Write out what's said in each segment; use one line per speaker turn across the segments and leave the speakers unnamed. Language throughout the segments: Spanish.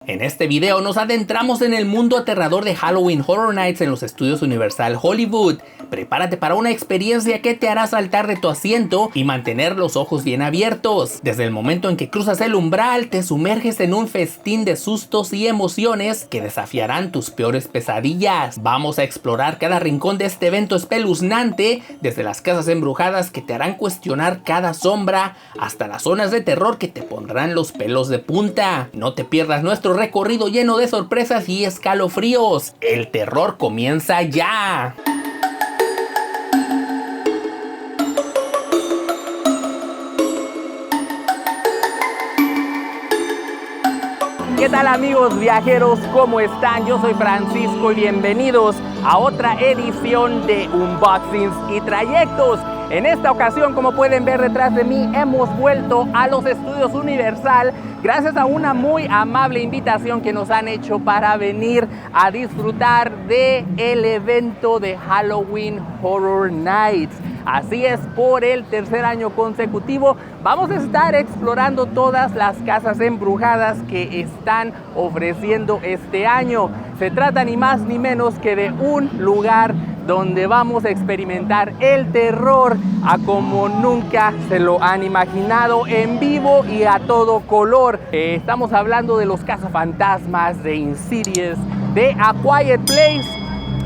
En este video nos adentramos en el mundo aterrador de Halloween Horror Nights en los estudios Universal Hollywood. Prepárate para una experiencia que te hará saltar de tu asiento y mantener los ojos bien abiertos. Desde el momento en que cruzas el umbral, te sumerges en un festín de sustos y emociones que desafiarán tus peores pesadillas. Vamos a explorar cada rincón de este evento espeluznante, desde las casas embrujadas que te harán cuestionar cada sombra, hasta las zonas de terror que te pondrán los pelos de punta. No te pierdas nuestro recorrido lleno de sorpresas y escalofríos. El terror comienza ya. ¿Qué tal amigos viajeros? ¿Cómo están? Yo soy Francisco y bienvenidos a otra edición de Unboxings y Trayectos. En esta ocasión, como pueden ver detrás de mí, hemos vuelto a los estudios Universal gracias a una muy amable invitación que nos han hecho para venir a disfrutar del evento de Halloween Horror Nights. Así es, por el tercer año consecutivo vamos a estar explorando todas las casas embrujadas que están ofreciendo este año. Se trata ni más ni menos que de un lugar donde vamos a experimentar el terror a como nunca se lo han imaginado, en vivo y a todo color. Estamos hablando de los cazafantasmas, de Insidious, de A Quiet Place.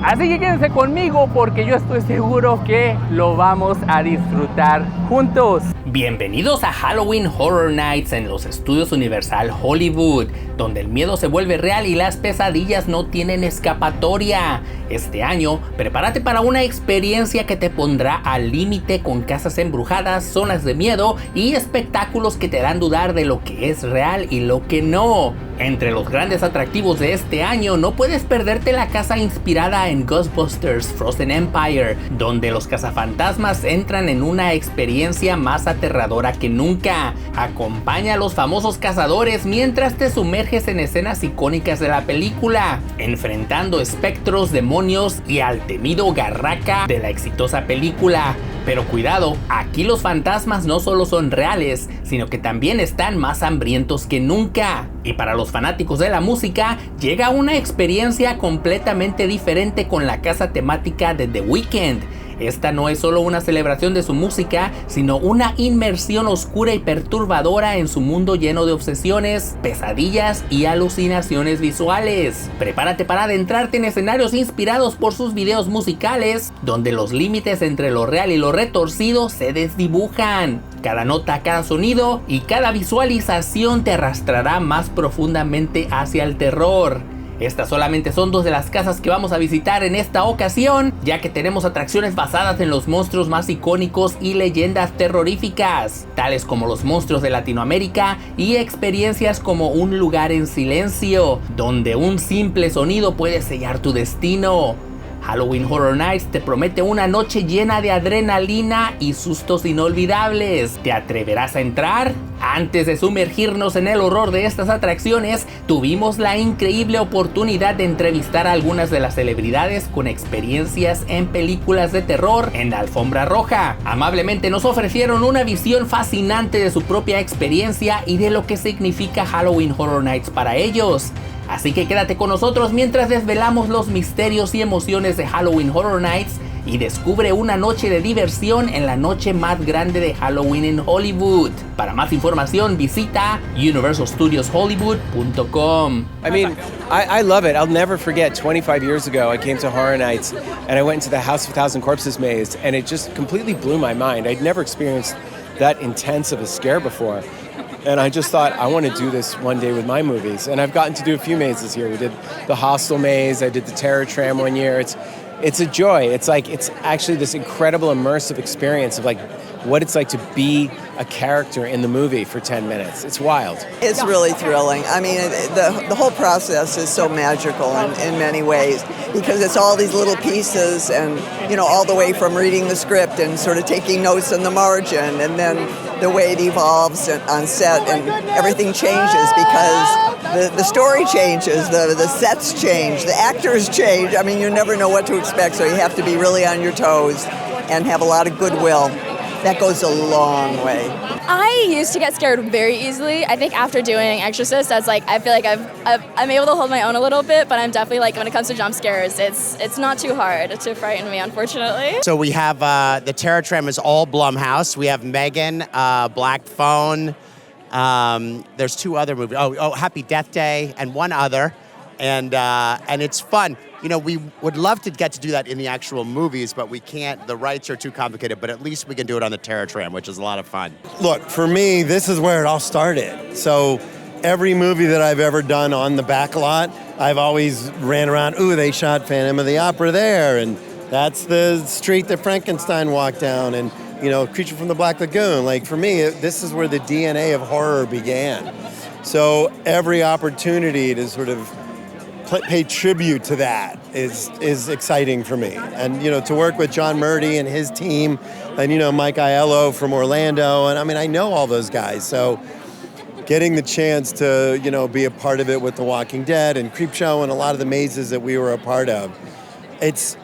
Así que quédense conmigo porque yo estoy seguro que lo vamos a disfrutar juntos. Bienvenidos a Halloween Horror Nights en los estudios Universal Hollywood, donde el miedo se vuelve real y las pesadillas no tienen escapatoria. Este año, prepárate para una experiencia que te pondrá al límite con casas embrujadas, zonas de miedo y espectáculos que te harán dudar de lo que es real y lo que no. Entre los grandes atractivos de este año, no puedes perderte la casa inspirada en Ghostbusters Frozen Empire, donde los cazafantasmas entran en una experiencia más aterradora que nunca. Acompaña a los famosos cazadores mientras te sumerges en escenas icónicas de la película, enfrentando espectros, demonios y al temido Garraka de la exitosa película. Pero cuidado, aquí los fantasmas no solo son reales, sino que también están más hambrientos que nunca. Y para los fanáticos de la música, llega una experiencia completamente diferente con la casa temática de The Weeknd. Esta no es solo una celebración de su música, sino una inmersión oscura y perturbadora en su mundo lleno de obsesiones, pesadillas y alucinaciones visuales. Prepárate para adentrarte en escenarios inspirados por sus videos musicales, donde los límites entre lo real y lo retorcido se desdibujan. Cada nota, cada sonido y cada visualización te arrastrará más profundamente hacia el terror. Estas solamente son dos de las casas que vamos a visitar en esta ocasión, ya que tenemos atracciones basadas en los monstruos más icónicos y leyendas terroríficas, tales como los monstruos de Latinoamérica, y experiencias como un lugar en silencio, donde un simple sonido puede sellar tu destino. Halloween Horror Nights te promete una noche llena de adrenalina y sustos inolvidables. ¿Te atreverás a entrar? Antes de sumergirnos en el horror de estas atracciones, tuvimos la increíble oportunidad de entrevistar a algunas de las celebridades con experiencias en películas de terror en la alfombra roja. Amablemente nos ofrecieron una visión fascinante de su propia experiencia y de lo que significa Halloween Horror Nights para ellos. Así que quédate con nosotros mientras desvelamos los misterios y emociones de Halloween Horror Nights y descubre una noche de diversión en la noche más grande de Halloween en Hollywood. Para más información visita universalstudioshollywood.com.
I mean, I love it. I'll never forget 25 years ago I came to Horror Nights and I went into the House of a Thousand Corpses maze and it just completely blew my mind. I'd never experienced that intense of a scare before. And I just thought, I want to do this one day with my movies. And I've gotten to do a few mazes here. We did the Hostel maze. I did the Terror Tram one year. It's a joy. It's actually this incredible immersive experience of like what it's like to be a character in the movie for 10 minutes. It's wild.
It's really thrilling. I mean, the whole process is so magical in many ways because it's all these little pieces and, you know, all the way from reading the script and sort of taking notes in the margin and then the way it evolves on set and everything changes because the story changes, the sets change, the actors change. I mean, you never know what to expect, so you have to be really on your toes and have a lot of goodwill. that goes a long way.
I used to get scared very easily. I think after doing Exorcist, I feel like I'm able to hold my own a little bit, but I'm definitely like, when it comes to jump scares, it's not too hard to frighten me, unfortunately.
So we have the Terror Tram is all Blumhouse. We have Megan, Black Phone. There's 2 other movies. Oh, Happy Death Day and one other, and it's fun. You know, we would love to get to do that in the actual movies, but we can't. The rights are too complicated, but at least we can do it on the Terror Tram, which is a lot of fun.
Look, for me, this is where it all started. So every movie that I've ever done on the back lot, I've always ran around, ooh, they shot Phantom of the Opera there, and that's the street that Frankenstein walked down, and, you know, Creature from the Black Lagoon. Like, for me, this is where the DNA of horror began. So every opportunity to sort of pay tribute to that is exciting for me. And, you know, to work with John Murdy and his team, and, you know, Mike Aiello from Orlando, and I mean, I know all those guys. So getting the chance to, you know, be a part of it with The Walking Dead and Creepshow and a lot of the mazes that we were a part of, it's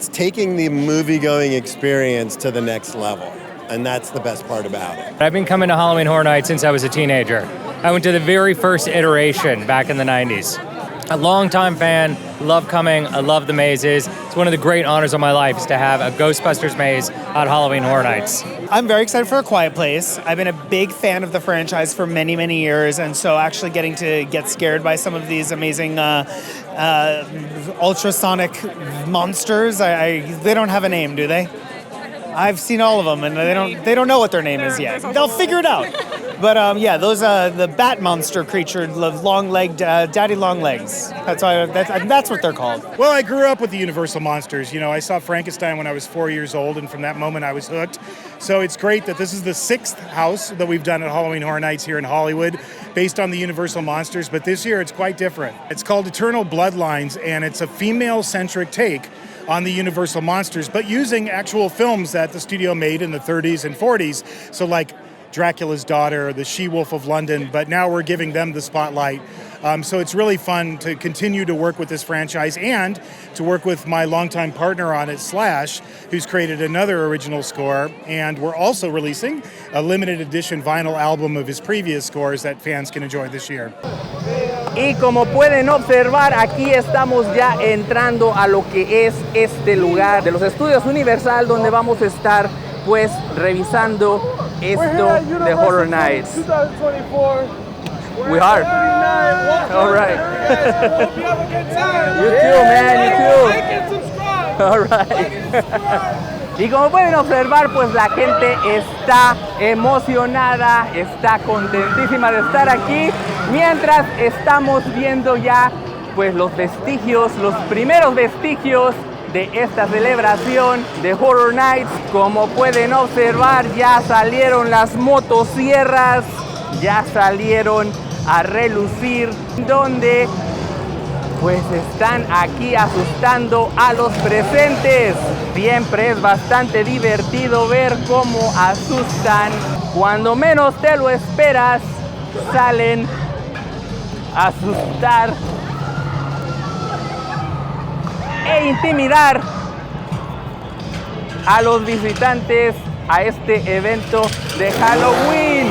taking the movie-going experience to the next level. And that's the best part about it.
I've been coming to Halloween Horror Nights since I was a teenager. I went to the very first iteration back in the 90s. A longtime fan, love coming, I love the mazes. It's one of the great honors of my life is to have a Ghostbusters maze at Halloween Horror Nights.
I'm very excited for A Quiet Place. I've been a big fan of the franchise for many, many years, and so actually getting to get scared by some of these amazing ultrasonic monsters, they don't have a name, do they? I've seen all of them, and they don't know what their name is yet. They'll figure it out. But yeah, those the bat monster creature, long-legged, daddy long legs. That's what they're called.
Well, I grew up with the Universal monsters. You know, I saw Frankenstein when I was 4 years old, and from that moment I was hooked. So it's great that this is the 6th house that we've done at Halloween Horror Nights here in Hollywood, based on the Universal monsters. But this year it's quite different. It's called Eternal Bloodlines, and it's a female-centric take on the Universal monsters, but using actual films that the studio made in the 30s and 40s. So like Dracula's Daughter, The She-Wolf of London, but now we're giving them the spotlight. So it's really fun to continue to work with this franchise and to work with my longtime partner on it, Slash, who's created another original score. And we're also releasing a limited edition vinyl album of his previous scores that fans can enjoy this year.
Y como pueden observar, aquí estamos ya entrando a lo que es este lugar de los estudios Universal, donde vamos a estar pues revisando esto de Horror Nights.
2024.
We are. All right.
Hope you have a good time.
You too, man. You too.
Like and subscribe.
All right. Y como pueden observar, pues la gente está emocionada, está contentísima de estar aquí, mientras estamos viendo ya pues los vestigios, los primeros vestigios de esta celebración de Horror Nights. Como pueden observar, ya salieron las motosierras, ya salieron a relucir, donde pues están aquí asustando a los presentes. Siempre es bastante divertido ver cómo asustan. Cuando menos te lo esperas, salen a asustar e intimidar a los visitantes a este evento de Halloween.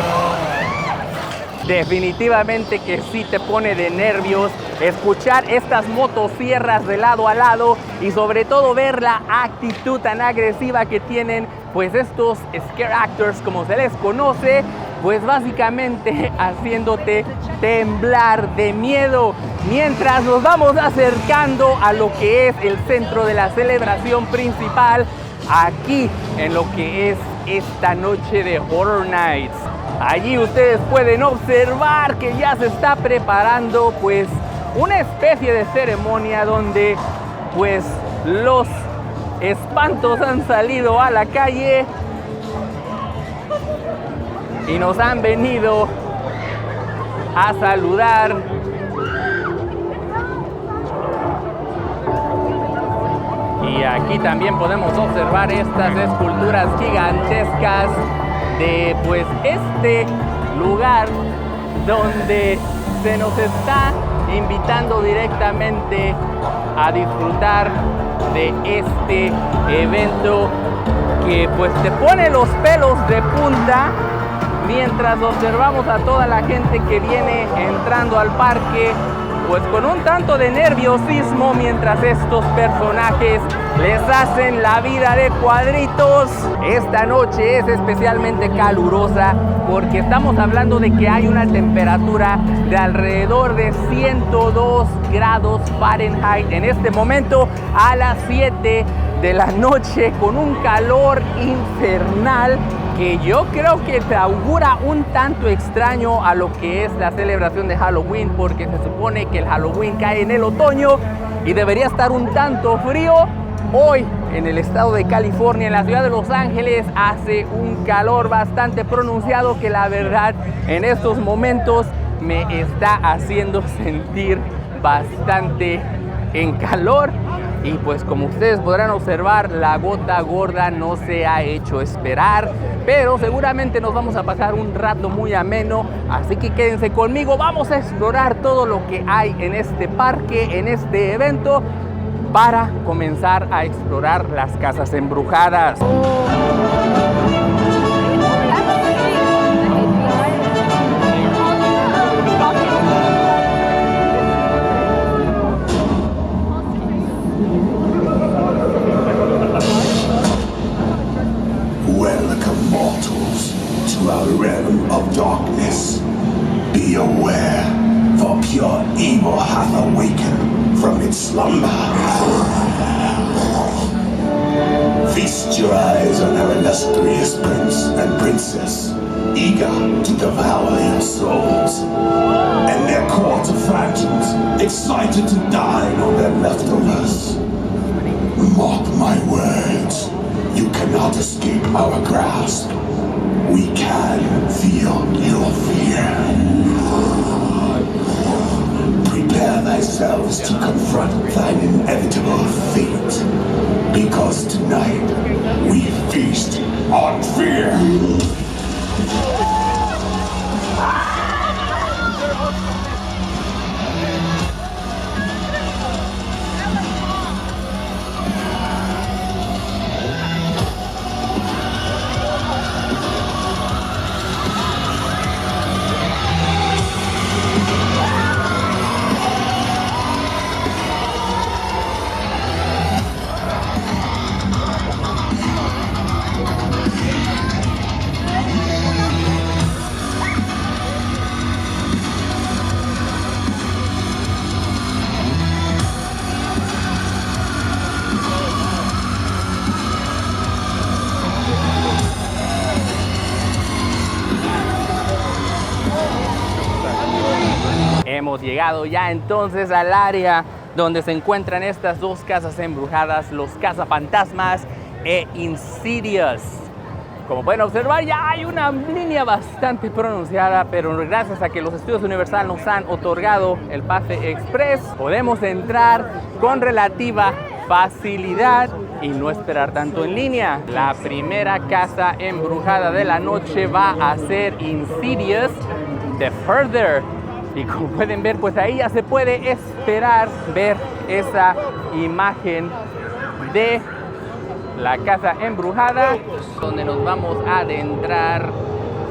Definitivamente que sí te pone de nervios escuchar estas motosierras de lado a lado y sobre todo ver la actitud tan agresiva que tienen pues estos scare actors, como se les conoce, pues básicamente haciéndote temblar de miedo. Mientras nos vamos acercando a lo que es el centro de la celebración principal, aquí en lo que es esta noche de Horror Nights. Allí ustedes pueden observar que ya se está preparando pues una especie de ceremonia donde pues los espantos han salido a la calle y nos han venido a saludar. Y aquí también podemos observar estas esculturas gigantescas de pues este lugar donde se nos está invitando directamente a disfrutar de este evento que pues te pone los pelos de punta mientras observamos a toda la gente que viene entrando al parque, pues con un tanto de nerviosismo mientras estos personajes les hacen la vida de cuadritos. Esta noche es especialmente calurosa porque estamos hablando de que hay una temperatura de alrededor de 102 grados Fahrenheit en este momento a las 7 de la noche, con un calor infernal que yo creo que te augura un tanto extraño a lo que es la celebración de Halloween, porque se supone que el Halloween cae en el otoño y debería estar un tanto frío. Hoy en el estado de California, en la ciudad de Los Ángeles, hace un calor bastante pronunciado que la verdad en estos momentos me está haciendo sentir bastante en calor. Y pues como ustedes podrán observar, la gota gorda no se ha hecho esperar, pero seguramente nos vamos a pasar un rato muy ameno, así que quédense conmigo. Vamos a explorar todo lo que hay en este parque, en este evento, para comenzar a explorar las casas embrujadas.
Welcome, mortals, to our realm of darkness. Be aware, for pure evil hath awakened from its slumber. Feast your eyes on our illustrious prince and princess, eager to devour your souls, and their court of phantoms, excited to dine on their leftovers. Mark my words. You cannot escape our grasp. We can feel your fear. Prepare thyself to confront thine inevitable fate, because tonight we feast on fear.
Hemos llegado ya entonces al área donde se encuentran estas dos casas embrujadas, los cazafantasmas e Insidious. Como pueden observar, ya hay una línea bastante pronunciada, pero gracias a que los estudios Universal nos han otorgado el pase express, podemos entrar con relativa facilidad y no esperar tanto en línea. La primera casa embrujada de la noche va a ser Insidious The Further. Y como pueden ver, pues ahí ya se puede esperar ver esa imagen de la casa embrujada, donde nos vamos a adentrar,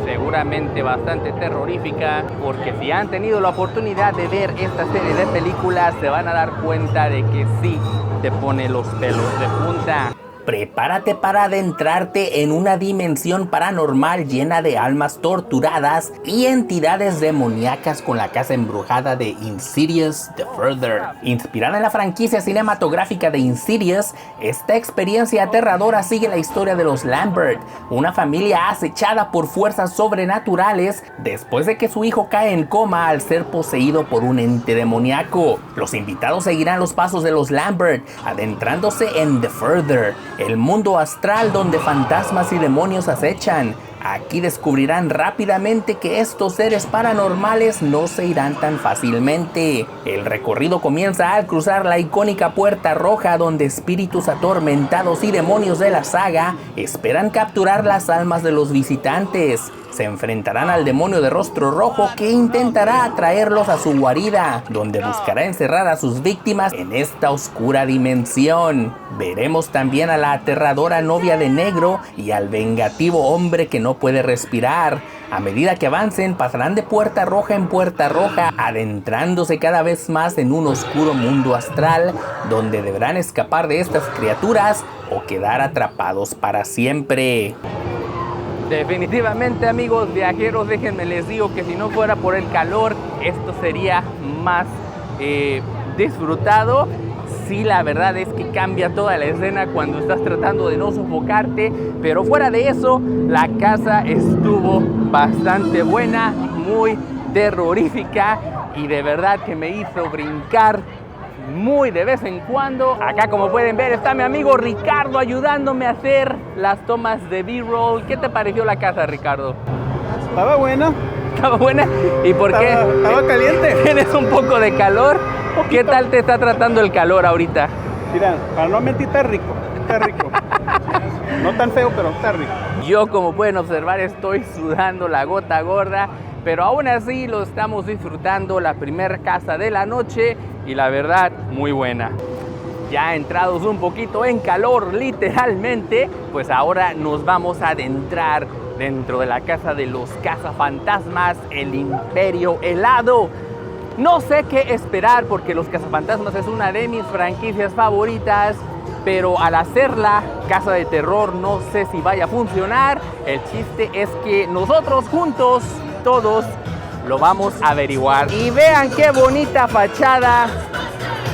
seguramente bastante terrorífica, porque si han tenido la oportunidad de ver esta serie de películas, se van a dar cuenta de que sí te pone los pelos de punta. Prepárate para adentrarte en una dimensión paranormal llena de almas torturadas y entidades demoníacas con la casa embrujada de Insidious The Further. Inspirada en la franquicia cinematográfica de Insidious, esta experiencia aterradora sigue la historia de los Lambert, una familia acechada por fuerzas sobrenaturales después de que su hijo cae en coma al ser poseído por un ente demoníaco. Los invitados seguirán los pasos de los Lambert, adentrándose en The Further, el mundo astral donde fantasmas y demonios acechan. Aquí descubrirán rápidamente que estos seres paranormales no se irán tan fácilmente. El recorrido comienza al cruzar la icónica puerta roja, donde espíritus atormentados y demonios de la saga esperan capturar las almas de los visitantes. se enfrentarán al demonio de rostro rojo que intentará atraerlos a su guarida, donde buscará encerrar a sus víctimas en esta oscura dimensión. Veremos también a la aterradora novia de negro y al vengativo hombre que no puede respirar. A medida que avancen, pasarán de puerta roja en puerta roja, adentrándose cada vez más en un oscuro mundo astral, donde deberán escapar de estas criaturas o quedar atrapados para siempre. Definitivamente, amigos viajeros, déjenme les digo que si no fuera por el calor, esto sería más disfrutado. Sí, la verdad es que cambia toda la escena cuando estás tratando de no sofocarte, pero fuera de eso, la casa estuvo bastante buena, muy terrorífica y de verdad que me hizo brincar muy de vez en cuando. Acá, como pueden ver, está mi amigo Ricardo ayudándome a hacer las tomas de B-roll. ¿Qué te pareció la casa, Ricardo?
Estaba buena.
¿Estaba buena? ¿Y por qué?
Estaba caliente.
¿Tienes un poco de calor? ¿Qué tal te está tratando el calor ahorita?
Mira, para no mentir, está rico. Está rico. No tan feo, pero está rico.
Yo, como pueden observar, estoy sudando la gota gorda, pero aún así lo estamos disfrutando, la primera casa de la noche y la verdad, muy buena. Ya entrados un poquito en calor, literalmente, pues ahora nos vamos a adentrar dentro de la casa de los cazafantasmas, el Imperio Helado. No sé qué esperar porque Los Cazafantasmas es una de mis franquicias favoritas, pero al hacerla casa de terror no sé si vaya a funcionar. El chiste es que nosotros juntos, todos, lo vamos a averiguar. Y vean qué bonita fachada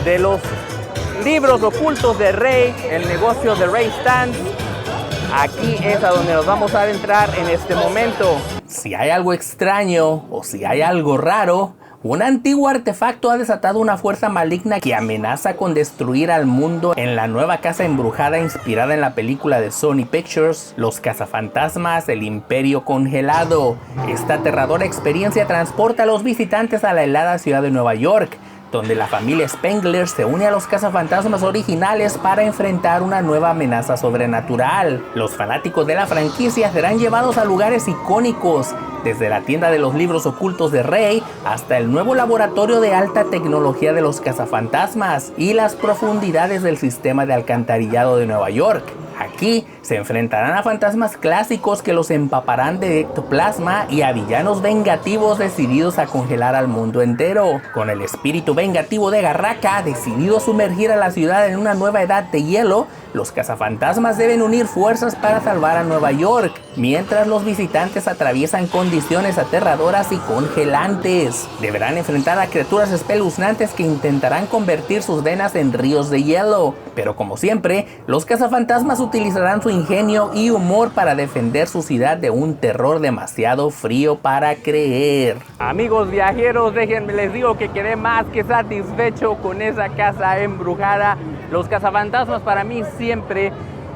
de los libros ocultos de Ray, el negocio de Ray Stantz. Aquí es a donde nos vamos a adentrar en este momento. Si hay algo extraño o si hay algo raro, un antiguo artefacto ha desatado una fuerza maligna que amenaza con destruir al mundo en la nueva casa embrujada inspirada en la película de Sony Pictures, Los Cazafantasmas, el Imperio Congelado. Esta aterradora experiencia transporta a los visitantes a la helada ciudad de Nueva York, donde la familia Spengler se une a los cazafantasmas originales para enfrentar una nueva amenaza sobrenatural. Los fanáticos de la franquicia serán llevados a lugares icónicos, desde la tienda de los libros ocultos de Ray hasta el nuevo laboratorio de alta tecnología de los cazafantasmas y las profundidades del sistema de alcantarillado de Nueva York. Aquí se enfrentarán a fantasmas clásicos que los empaparán de ectoplasma y a villanos vengativos decididos a congelar al mundo entero. Con el espíritu vengativo de Garraka decidido a sumergir a la ciudad en una nueva edad de hielo, los cazafantasmas deben unir fuerzas para salvar a Nueva York, mientras los visitantes atraviesan condiciones aterradoras y congelantes. Deberán enfrentar a criaturas espeluznantes que intentarán convertir sus venas en ríos de hielo. Pero como siempre, los cazafantasmas utilizarán su ingenio y humor para defender su ciudad de un terror demasiado frío para creer. Amigos viajeros, déjenme les digo que quedé más que satisfecho con esa casa embrujada. Los cazafantasmas para mí siempre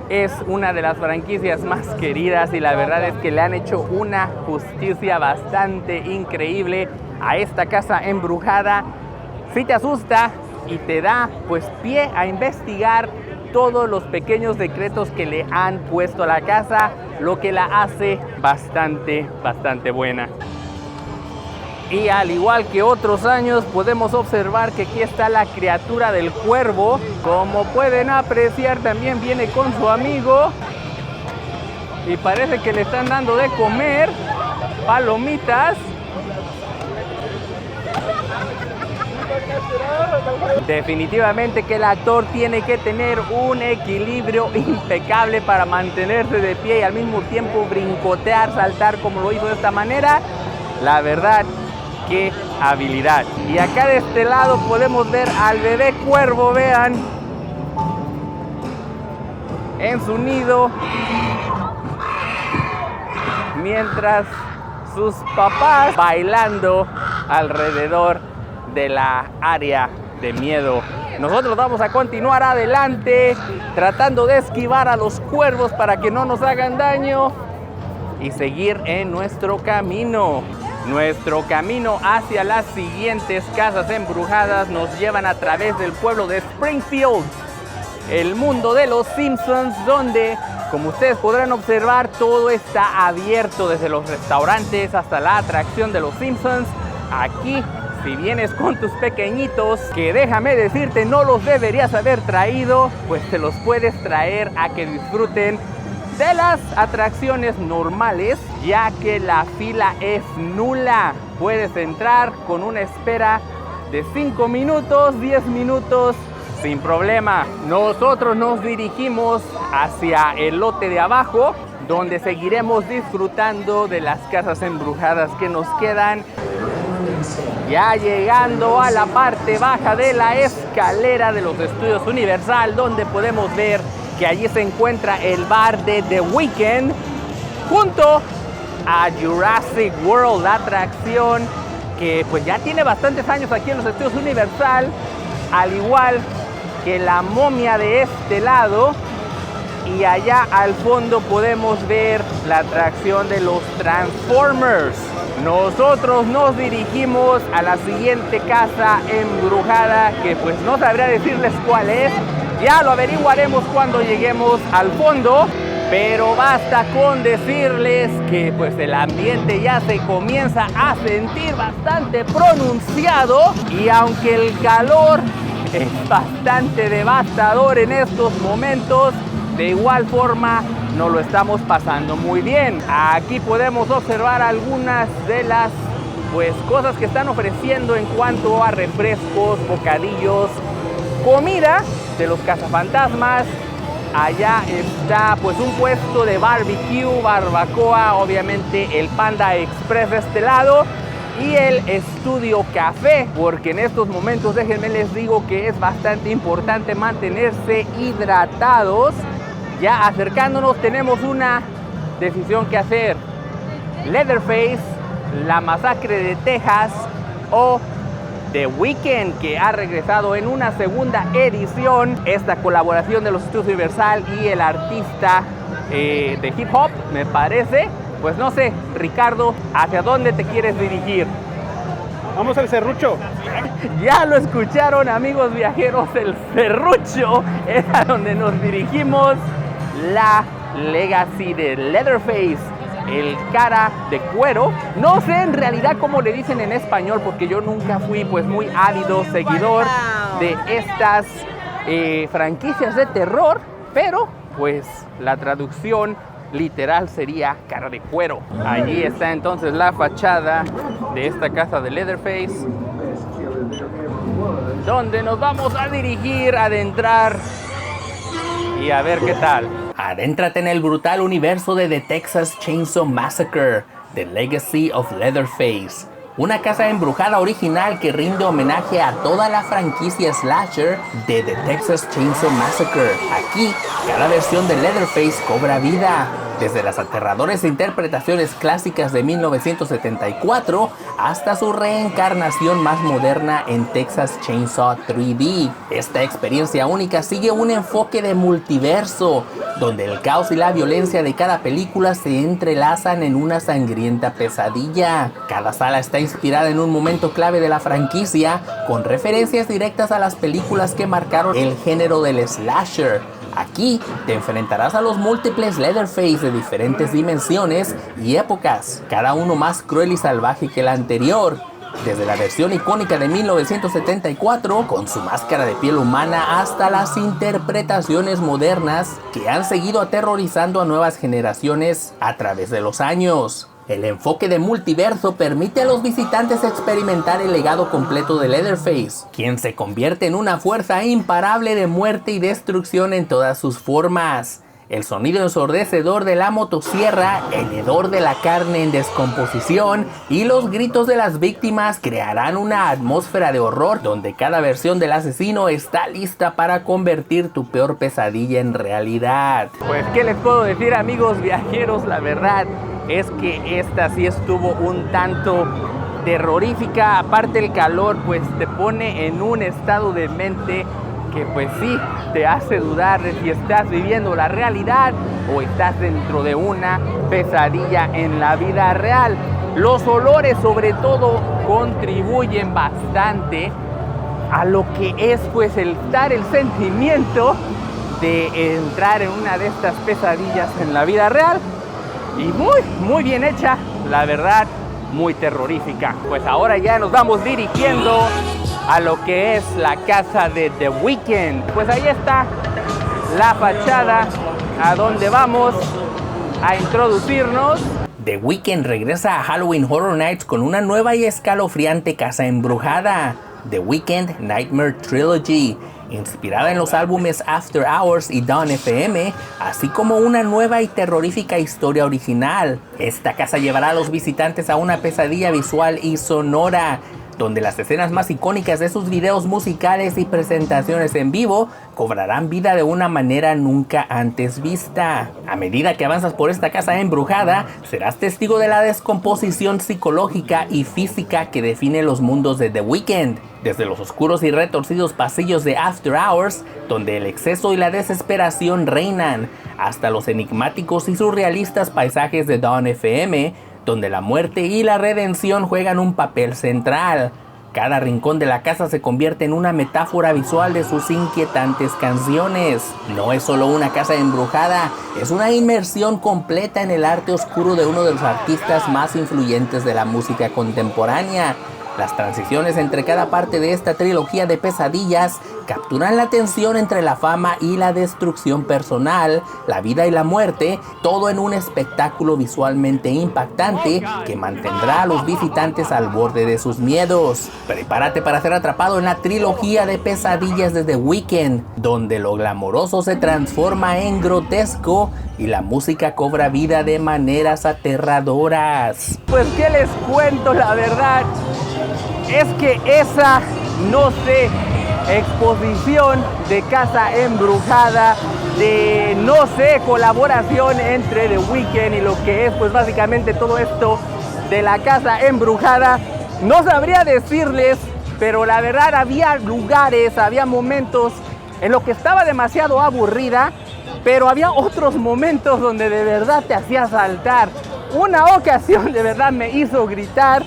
es una de las franquicias más queridas y la verdad es que le han hecho una justicia bastante increíble a esta casa embrujada. Sí te asusta y te da pues pie a investigar todos los pequeños secretos que le han puesto a la casa, lo que la hace bastante buena. Y al igual que otros años podemos observar que aquí está la criatura del cuervo. Como pueden apreciar, también viene con su amigo y parece que le están dando de comer palomitas. Definitivamente que el actor tiene que tener un equilibrio impecable para mantenerse de pie y al mismo tiempo brincotear, saltar como lo hizo de esta manera. La verdad, qué habilidad. Y acá de este lado podemos ver al bebé cuervo, vean, en su nido, mientras sus papás bailando alrededor de la área de miedo. Nosotros vamos a continuar adelante tratando de esquivar a los cuervos para que no nos hagan daño y seguir en nuestro camino. Nuestro camino hacia las siguientes casas embrujadas nos llevan a través del pueblo de Springfield, el mundo de los Simpsons, donde Como ustedes podrán observar, todo está abierto, desde los restaurantes hasta la atracción de los Simpsons. Aquí, si vienes con tus pequeñitos, que déjame decirte, no los deberías haber traído, pues te los puedes traer a que disfruten de las atracciones normales, ya que la fila es nula. Puedes entrar con una espera de 5 minutos, 10 minutos, sin problema. Nosotros nos dirigimos hacia el lote de abajo, donde seguiremos disfrutando de las casas embrujadas que nos quedan. Ya llegando a la parte baja de la escalera de los estudios Universal, donde podemos ver que allí se encuentra el bar de The Weeknd, junto a Jurassic World, la atracción que pues ya tiene bastantes años aquí en los estudios Universal, al igual que la momia de este lado. Y allá al fondo podemos ver la atracción de los Transformers. Nosotros nos dirigimos a la siguiente casa embrujada, que pues no sabría decirles cuál es. Ya lo averiguaremos cuando lleguemos al fondo, pero basta con decirles que pues el ambiente ya se comienza a sentir bastante pronunciado, y aunque el calor es bastante devastador en estos momentos, de igual forma nos lo estamos pasando muy bien. Aquí podemos observar algunas de las cosas que están ofreciendo en cuanto a refrescos, bocadillos, comida de los cazafantasmas. Allá está pues un puesto de barbecue, barbacoa, obviamente el Panda Express de este lado, y el Estudio Café, porque en estos momentos déjenme les digo que es bastante importante mantenerse hidratados. Ya acercándonos tenemos una decisión que hacer: Leatherface, La Masacre de Texas o The Weeknd, que ha regresado en una segunda edición. Esta colaboración de los estudios Universal y el artista de hip hop, me parece. Pues no sé, Ricardo, ¿hacia dónde te quieres dirigir?
Vamos al serrucho.
Ya lo escucharon, amigos viajeros, el serrucho es a donde nos dirigimos. La Legacy de Leatherface, el cara de cuero. No sé en realidad cómo le dicen en español, porque yo nunca fui pues muy ávido seguidor de estas franquicias de terror, pero pues la traducción literal sería cara de cuero. Allí está entonces la fachada de esta casa de Leatherface, donde nos vamos a dirigir, a adentrar y a ver qué tal. Adéntrate en el brutal universo de The Texas Chainsaw Massacre, The Legacy of Leatherface, una casa embrujada original que rinde homenaje a toda la franquicia slasher de The Texas Chainsaw Massacre. Aquí, cada versión de Leatherface cobra vida, desde las aterradoras interpretaciones clásicas de 1974 hasta su reencarnación más moderna en Texas Chainsaw 3D. Esta experiencia única sigue un enfoque de multiverso, donde el caos y la violencia de cada película se entrelazan en una sangrienta pesadilla. Cada sala está inspirada en un momento clave de la franquicia, con referencias directas a las películas que marcaron el género del slasher. Aquí te enfrentarás a los múltiples Leatherface de diferentes dimensiones y épocas, cada uno más cruel y salvaje que el anterior. Desde la versión icónica de 1974, con su máscara de piel humana, hasta las interpretaciones modernas que han seguido aterrorizando a nuevas generaciones a través de los años. El enfoque de multiverso permite a los visitantes experimentar el legado completo de Leatherface, quien se convierte en una fuerza imparable de muerte y destrucción en todas sus formas. El sonido ensordecedor de la motosierra, el hedor de la carne en descomposición y los gritos de las víctimas crearán una atmósfera de horror donde cada versión del asesino está lista para convertir tu peor pesadilla en realidad. Pues, ¿qué les puedo decir, amigos viajeros? La verdad es que esta sí estuvo un tanto terrorífica. Aparte, el calor pues te pone en un estado de mente que pues sí te hace dudar de si estás viviendo la realidad o estás dentro de una pesadilla en la vida real. Los olores sobre todo contribuyen bastante a lo que es pues el sentimiento de entrar en una de estas pesadillas en la vida real. Y muy bien hecha, la verdad, muy terrorífica. Pues ahora ya nos vamos dirigiendo a lo que es la casa de The Weeknd. Pues ahí está la fachada a donde vamos a introducirnos. The Weeknd regresa a Halloween Horror Nights con una nueva y escalofriante casa embrujada, The Weeknd Nightmare Trilogy, inspirada en los álbumes After Hours y Dawn FM, así como una nueva y terrorífica historia original. Esta casa llevará a los visitantes a una pesadilla visual y sonora, donde las escenas más icónicas de sus videos musicales y presentaciones en vivo cobrarán vida de una manera nunca antes vista. A medida que avanzas por esta casa embrujada, serás testigo de la descomposición psicológica y física que define los mundos de The Weeknd, desde los oscuros y retorcidos pasillos de After Hours, donde el exceso y la desesperación reinan, hasta los enigmáticos y surrealistas paisajes de Dawn FM, donde la muerte y la redención juegan un papel central. Cada rincón de la casa se convierte en una metáfora visual de sus inquietantes canciones. No es solo una casa embrujada, es una inmersión completa en el arte oscuro de uno de los artistas más influyentes de la música contemporánea. Las transiciones entre cada parte de esta trilogía de pesadillas capturan la tensión entre la fama y la destrucción personal, la vida y la muerte, todo en un espectáculo visualmente impactante que mantendrá a los visitantes al borde de sus miedos. Prepárate para ser atrapado en la trilogía de pesadillas de The Weeknd, donde lo glamoroso se transforma en grotesco y la música cobra vida de maneras aterradoras. Pues qué les cuento, la verdad es que esa, no sé, exposición de casa embrujada, de, no sé, colaboración entre The Weeknd y lo que es pues básicamente todo esto de la casa embrujada, no sabría decirles, pero la verdad había lugares, había momentos en los que estaba demasiado aburrida, pero había otros momentos donde de verdad te hacía saltar. Una ocasión de verdad me hizo gritar.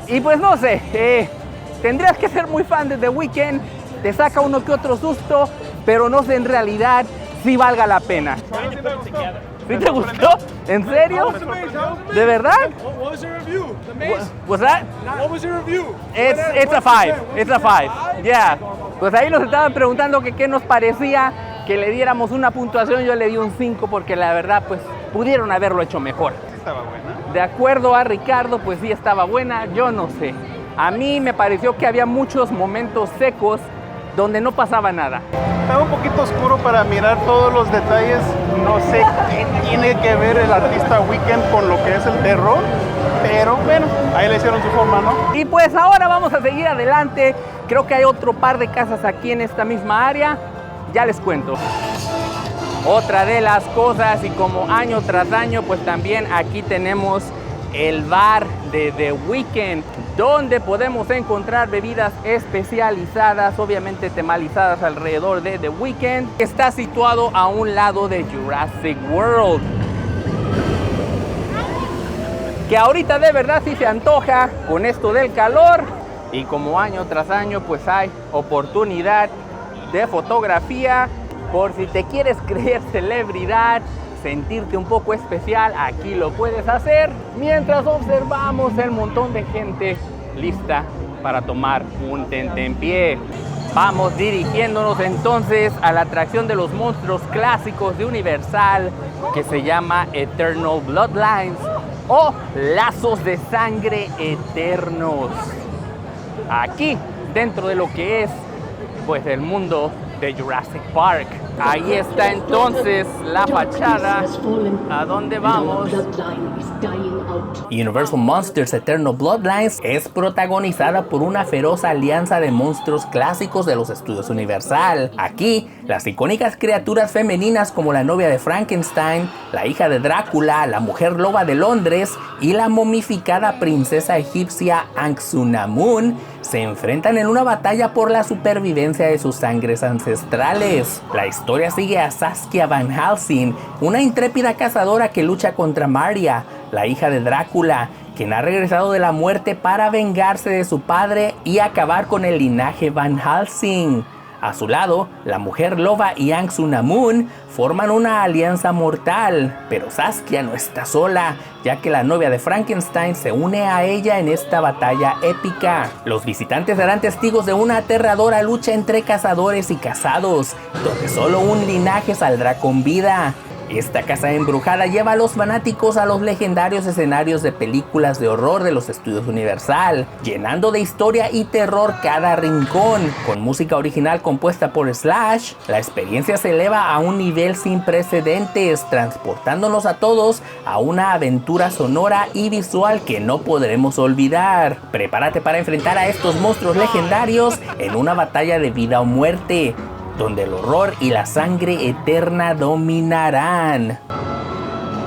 Y pues no sé, tendrías que ser muy fan de The Weeknd, te saca uno que otro susto, pero no sé en realidad si valga la pena. ¿Sí te gustó? ¿En serio? ¿De verdad?
What was your review? The maze?
Was that?
What was your review?
It's a 5. It's a 5. Yeah. Pues ahí nos estaban preguntando que qué nos parecía, que le diéramos una puntuación. Yo le di un 5 porque la verdad pues pudieron haberlo hecho mejor.
Estaba buena.
De acuerdo a Ricardo, pues sí estaba buena, yo no sé. A mí me pareció que había muchos momentos secos donde no pasaba nada.
Estaba un poquito oscuro para mirar todos los detalles. No sé qué tiene que ver el artista Weeknd con lo que es el terror, pero bueno, ahí le hicieron su forma, ¿no?
Y pues ahora vamos a seguir adelante. Creo que hay otro par de casas aquí en esta misma área. Ya les cuento. Otra de las cosas, y como año tras año, pues también aquí tenemos el bar de The Weeknd, donde podemos encontrar bebidas especializadas, obviamente tematizadas alrededor de The Weeknd. Está situado a un lado de Jurassic World, que ahorita de verdad sí se antoja con esto del calor, y como año tras año pues hay oportunidad de fotografía. Por si te quieres creer celebridad, sentirte un poco especial, aquí lo puedes hacer mientras observamos el montón de gente lista para tomar un tentempié. Vamos dirigiéndonos entonces a la atracción de los monstruos clásicos de Universal, que se llama Eternal Bloodlines o Lazos de Sangre Eternos. Aquí, dentro de lo que es pues el mundo de Jurassic Park. Ahí está entonces la fachada a donde vamos. Universal Monsters Eternal Bloodlines es protagonizada por una feroz alianza de monstruos clásicos de los estudios Universal. Aquí, las icónicas criaturas femeninas como la novia de Frankenstein, la hija de Drácula, la mujer loba de Londres y la momificada princesa egipcia Anck-su-namun se enfrentan en una batalla por la supervivencia de sus sangres ancestrales. La historia sigue a Saskia Van Helsing, una intrépida cazadora que lucha contra Maria, la hija de Drácula, quien ha regresado de la muerte para vengarse de su padre y acabar con el linaje Van Helsing. A su lado, la mujer loba y Anck-su-namun forman una alianza mortal, pero Saskia no está sola, ya que la novia de Frankenstein se une a ella en esta batalla épica. Los visitantes serán testigos de una aterradora lucha entre cazadores y cazados, donde solo un linaje saldrá con vida. Esta casa embrujada lleva a los fanáticos a los legendarios escenarios de películas de horror de los estudios Universal, llenando de historia y terror cada rincón. Con música original compuesta por Slash, la experiencia se eleva a un nivel sin precedentes, transportándonos a todos a una aventura sonora y visual que no podremos olvidar. Prepárate para enfrentar a estos monstruos legendarios en una batalla de vida o muerte, donde el horror y la sangre eterna dominarán.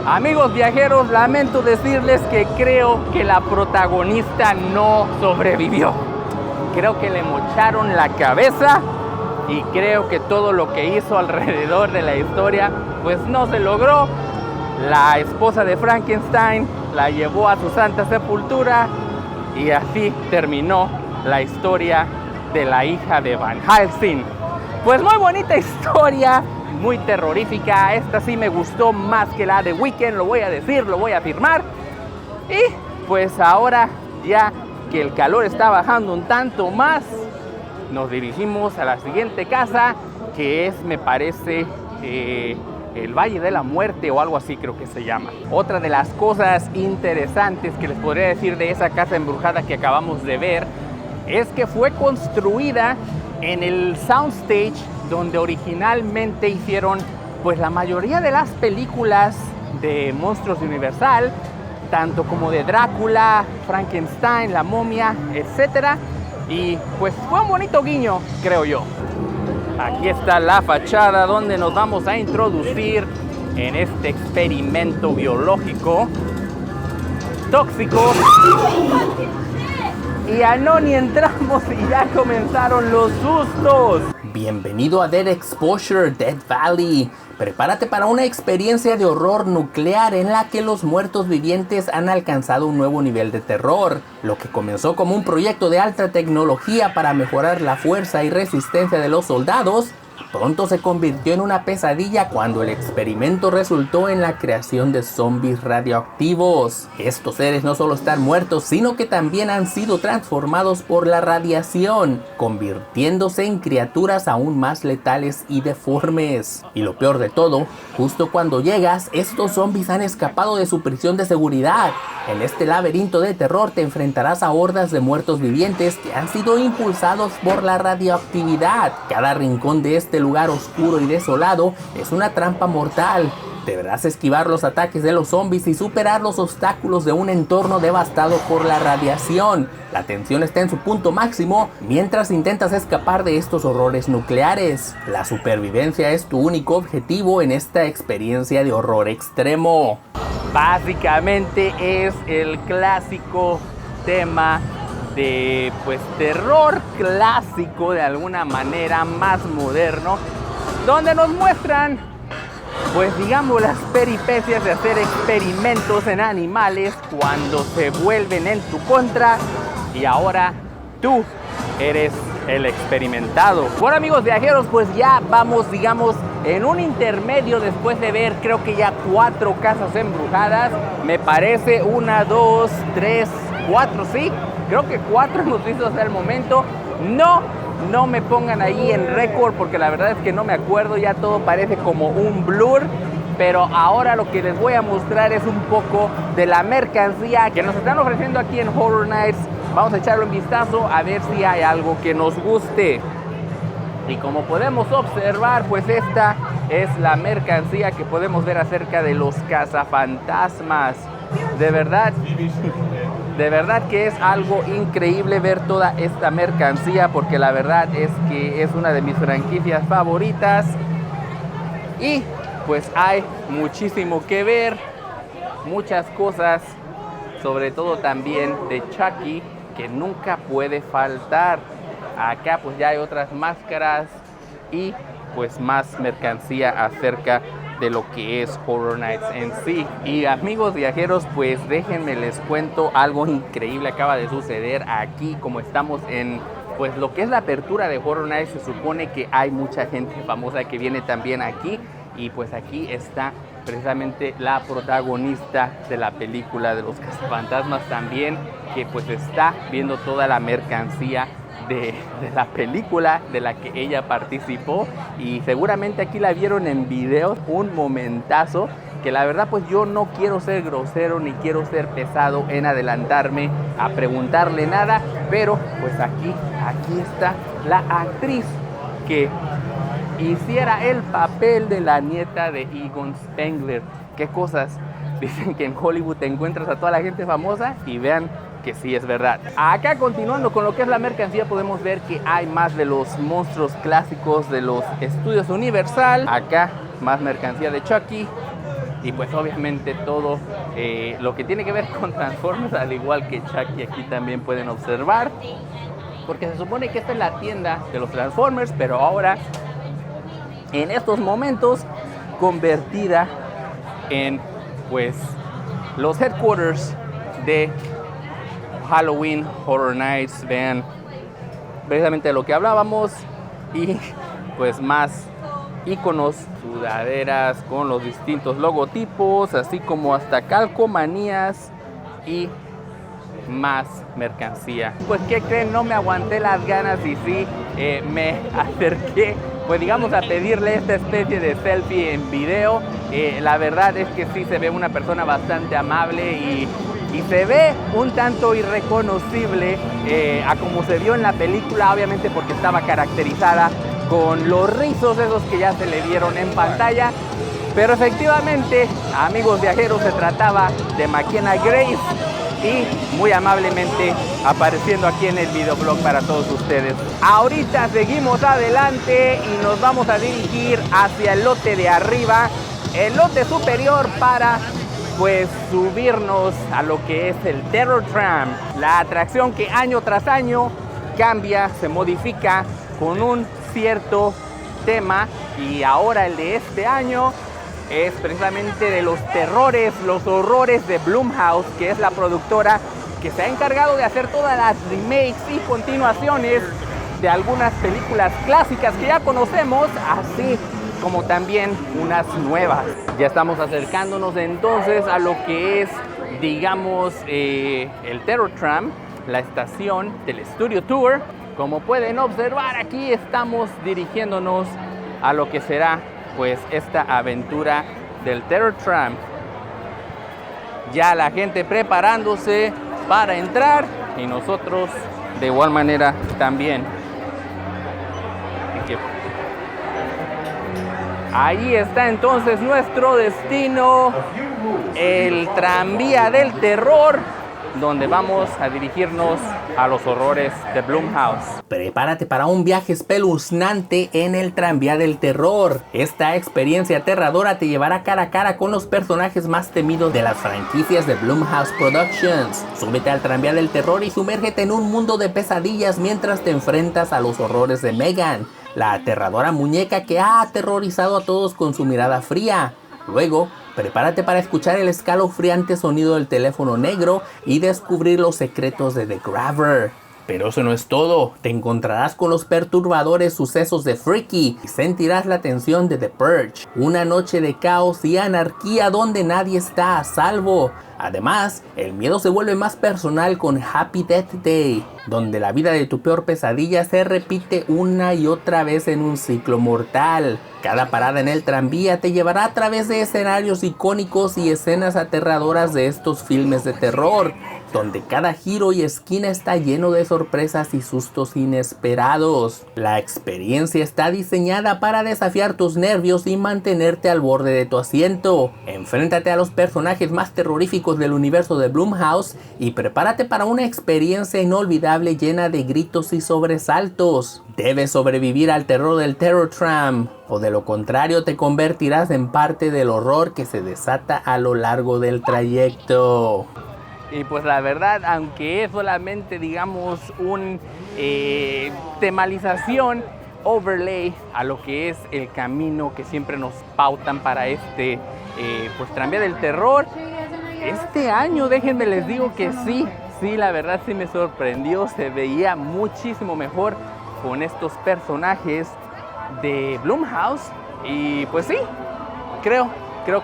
Amigos viajeros, lamento decirles que creo que la protagonista no sobrevivió. Creo que le mocharon la cabeza y creo que todo lo que hizo alrededor de la historia pues no se logró. La esposa de Frankenstein la llevó a su santa sepultura y así terminó la historia de la hija de Van Helsing. Pues muy bonita historia, muy terrorífica. Esta sí me gustó más que la de Weekend, lo voy a decir, lo voy a afirmar. Y pues ahora, ya que el calor está bajando un tanto más, nos dirigimos a la siguiente casa, que es, me parece, el Valle de la Muerte o algo así creo que se llama. Otra de las cosas interesantes que les podría decir de esa casa embrujada que acabamos de ver es que fue construida en el soundstage donde originalmente hicieron pues la mayoría de las películas de monstruos de Universal, tanto como de Drácula, Frankenstein, La Momia, etc. Y pues fue un bonito guiño, creo yo. Aquí está la fachada donde nos vamos a introducir en este experimento biológico tóxico. Y a no ni entramos y ya comenzaron los sustos. Bienvenido a Dead Exposure, Dead Valley. Prepárate para una experiencia de horror nuclear en la que los muertos vivientes han alcanzado un nuevo nivel de terror. Lo que comenzó como un proyecto de alta tecnología para mejorar la fuerza y resistencia de los soldados, pronto se convirtió en una pesadilla cuando el experimento resultó en la creación de zombies radioactivos. Estos seres no solo están muertos, sino que también han sido transformados por la radiación, convirtiéndose en criaturas aún más letales y deformes. Y lo peor de todo, justo cuando llegas, estos zombies han escapado de su prisión de seguridad. En este laberinto de terror te enfrentarás a hordas de muertos vivientes que han sido impulsados por la radioactividad. Cada rincón de este lugar oscuro y desolado es una trampa mortal. Deberás esquivar los ataques de los zombies y superar los obstáculos de un entorno devastado por la radiación. La tensión está en su punto máximo mientras intentas escapar de estos horrores nucleares. La supervivencia es tu único objetivo en esta experiencia de horror extremo. Básicamente es el clásico tema de pues terror clásico, de alguna manera más moderno, donde nos muestran pues digamos las peripecias de hacer experimentos en animales cuando se vuelven en tu contra y ahora tú eres el experimentado. Bueno amigos viajeros, pues ya vamos digamos en un intermedio después de ver creo que ya 4 casas embrujadas. Me parece 1, 2, 3, 4, sí. Creo que 4 hemos visto hasta el momento. No me pongan ahí en récord porque la verdad es que no me acuerdo. Ya todo parece como un blur. Pero ahora lo que les voy a mostrar es un poco de la mercancía que nos están ofreciendo aquí en Horror Nights. Vamos a echarle un vistazo a ver si hay algo que nos guste. Y como podemos observar, pues esta es la mercancía que podemos ver acerca de los cazafantasmas. De verdad que es algo increíble ver toda esta mercancía porque la verdad es que es una de mis franquicias favoritas y pues hay muchísimo que ver, muchas cosas, sobre todo también de Chucky que nunca puede faltar. Acá pues ya hay otras máscaras y pues más mercancía acerca de lo que es Horror Nights en sí. Y amigos viajeros, pues déjenme les cuento algo increíble acaba de suceder aquí. Como estamos en pues lo que es la apertura de Horror Nights, se supone que hay mucha gente famosa que viene también aquí, y pues aquí está precisamente la protagonista de la película de los Cazafantasmas también, que pues está viendo toda la mercancía de la película de la que ella participó, y seguramente aquí la vieron en video, un momentazo que la verdad pues yo no quiero ser grosero ni quiero ser pesado en adelantarme a preguntarle nada, pero pues aquí está la actriz que hiciera el papel de la nieta de Egon Spengler. ¿Qué cosas? Dicen que en Hollywood te encuentras a toda la gente famosa, y vean que sí es verdad. Acá, continuando con lo que es la mercancía, podemos ver que hay más de los monstruos clásicos de los estudios Universal. Acá más mercancía de Chucky, y pues obviamente todo lo que tiene que ver con Transformers, al igual que Chucky, aquí también pueden observar, porque se supone que esta es la tienda de los Transformers, pero ahora en estos momentos convertida en pues los headquarters de Halloween Horror Nights. Vean precisamente de lo que hablábamos, y pues más iconos, sudaderas con los distintos logotipos, así como hasta calcomanías y más mercancía. Pues ¿qué creen? No me aguanté las ganas y sí me acerqué, pues digamos, a pedirle esta especie de selfie en video. La verdad es que sí se ve una persona bastante amable, y se ve un tanto irreconocible a como se vio en la película, obviamente porque estaba caracterizada con los rizos esos que ya se le vieron en pantalla. Pero efectivamente, amigos viajeros, se trataba de McKenna Grace, y muy amablemente apareciendo aquí en el videoblog para todos ustedes. Ahorita seguimos adelante y nos vamos a dirigir hacia el lote de arriba, el lote superior, para pues subirnos a lo que es el Terror Tram, la atracción que año tras año cambia, se modifica con un cierto tema, y ahora el de este año es precisamente de los terrores, los horrores de Blumhouse, que es la productora que se ha encargado de hacer todas las remakes y continuaciones de algunas películas clásicas que ya conocemos, así como también unas nuevas. Ya estamos acercándonos entonces a lo que es, digamos, el Terror Tram, la estación del Studio Tour. Como pueden observar, aquí estamos dirigiéndonos a lo que será pues esta aventura del Terror Tram. Ya la gente preparándose para entrar, y nosotros de igual manera también. Ahí está entonces nuestro destino, el tranvía del terror, donde vamos a dirigirnos a los horrores de Blumhouse. Prepárate para un viaje espeluznante en el tranvía del terror. Esta experiencia aterradora te llevará cara a cara con los personajes más temidos de las franquicias de Blumhouse Productions. Súbete al tranvía del terror y sumérgete en un mundo de pesadillas mientras te enfrentas a los horrores de Megan, la aterradora muñeca que ha aterrorizado a todos con su mirada fría. Luego, prepárate para escuchar el escalofriante sonido del teléfono negro y descubrir los secretos de The Grabber. Pero eso no es todo, te encontrarás con los perturbadores sucesos de Freaky y sentirás la tensión de The Purge, una noche de caos y anarquía donde nadie está a salvo. Además, el miedo se vuelve más personal con Happy Death Day, donde la vida de tu peor pesadilla se repite una y otra vez en un ciclo mortal. Cada parada en el tranvía te llevará a través de escenarios icónicos y escenas aterradoras de estos filmes de terror, donde cada giro y esquina está lleno de sorpresas y sustos inesperados. La experiencia está diseñada para desafiar tus nervios y mantenerte al borde de tu asiento. Enfréntate a los personajes más terroríficos del universo de Blumhouse y prepárate para una experiencia inolvidable llena de gritos y sobresaltos. Debes sobrevivir al terror del Terror Tram, o de lo contrario te convertirás en parte del horror que se desata a lo largo del trayecto. Y pues la verdad, aunque es solamente, digamos, un temalización, overlay a lo que es el camino que siempre nos pautan para este pues tranvía del terror, este año déjenme les digo que sí sí, la verdad sí me sorprendió, se veía muchísimo mejor con estos personajes de Blumhouse y pues sí, creo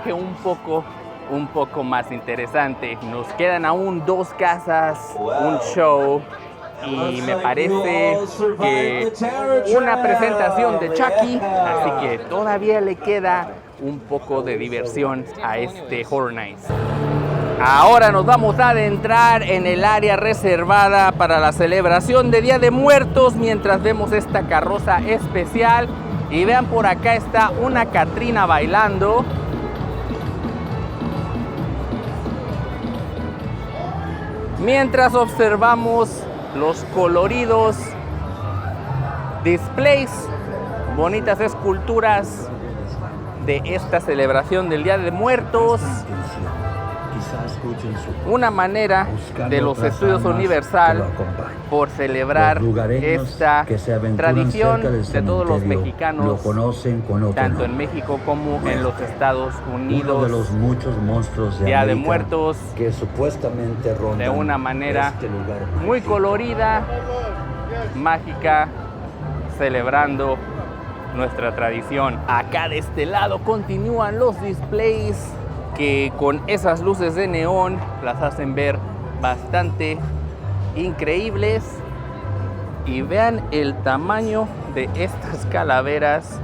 que un poco más interesante. Nos quedan aún 2 casas, un show y me parece que una presentación de Chucky, así que todavía le queda un poco de diversión a este Horror Nights. Ahora nos vamos a adentrar en el área reservada para la celebración de Día de Muertos mientras vemos esta carroza especial. Y vean, por acá está una Catrina bailando. Mientras observamos los coloridos displays, bonitas esculturas de esta celebración del Día de Muertos. Una manera de los estudios Universal por celebrar esta tradición de todos los mexicanos, tanto en México como en los Estados Unidos.
Uno de los muchos monstruos de
Día de
América
Muertos
que supuestamente rondan
de una manera muy colorida, mágica, celebrando nuestra tradición. Acá de este lado continúan los displays que con esas luces de neón las hacen ver bastante increíbles. Y vean el tamaño de estas calaveras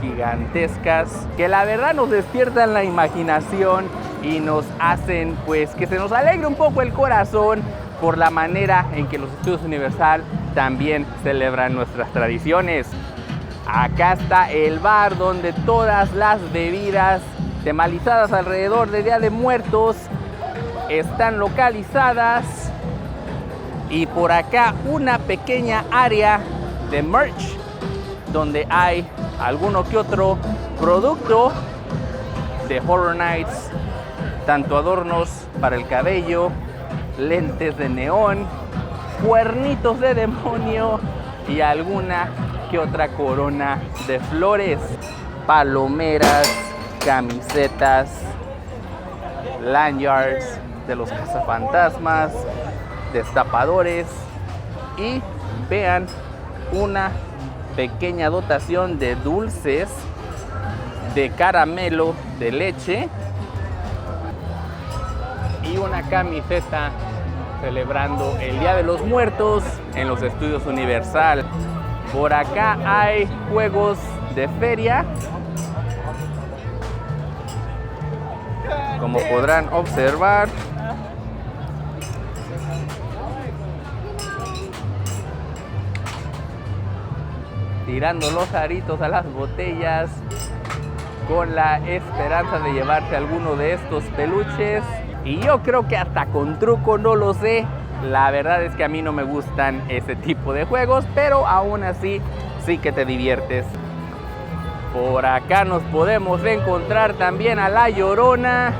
gigantescas que la verdad nos despiertan la imaginación y nos hacen pues que se nos alegre un poco el corazón por la manera en que los estudios Universal también celebran nuestras tradiciones. Acá está el bar donde todas las bebidas tematizadas alrededor de Día de Muertos están localizadas, y por acá una pequeña área de merch donde hay alguno que otro producto de Horror Nights, tanto adornos para el cabello, lentes de neón, cuernitos de demonio y alguna que otra corona de flores, palomeras, camisetas, lanyards de los cazafantasmas, destapadores, y vean una pequeña dotación de dulces de caramelo de leche y una camiseta celebrando el Día de los Muertos en los estudios Universal. Por acá hay juegos de feria, como podrán observar. Tirando los aritos a las botellas con la esperanza de llevarse alguno de estos peluches. Y yo creo que hasta con truco, no lo sé. La verdad es que a mí no me gustan ese tipo de juegos, pero aún así sí que te diviertes. Por acá nos podemos encontrar también a La Llorona.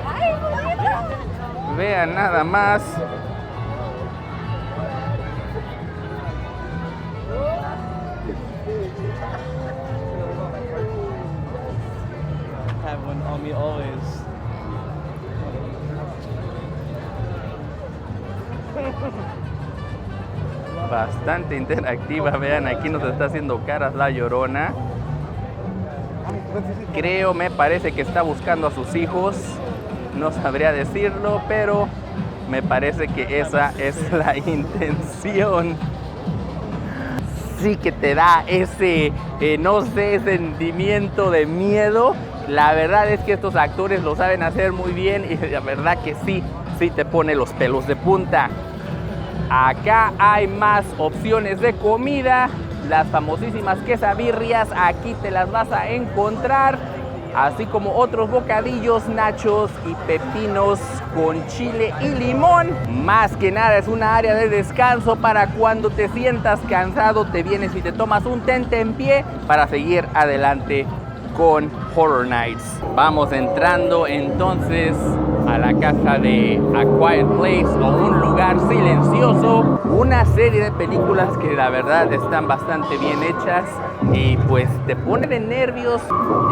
Vean nada más.
Have one on me always.
Bastante interactiva, vean, aquí nos está haciendo caras La Llorona. Creo, me parece que está buscando a sus hijos. No sabría decirlo, pero me parece que esa es la intención. Sí que te da ese, no sé, sentimiento de miedo. La verdad es que estos actores lo saben hacer muy bien y la verdad que sí te pone los pelos de punta. Acá hay más opciones de comida, las famosísimas quesabirrias, aquí te las vas a encontrar, así como otros bocadillos, nachos y pepinos con chile y limón. Más que nada es una área de descanso para cuando te sientas cansado, te vienes y te tomas un tentempié para seguir adelante con Horror Nights. Vamos entrando entonces a la casa de A Quiet Place, o un lugar silencioso, una una serie de películas que la verdad están bastante bien hechas y pues te pone de nervios.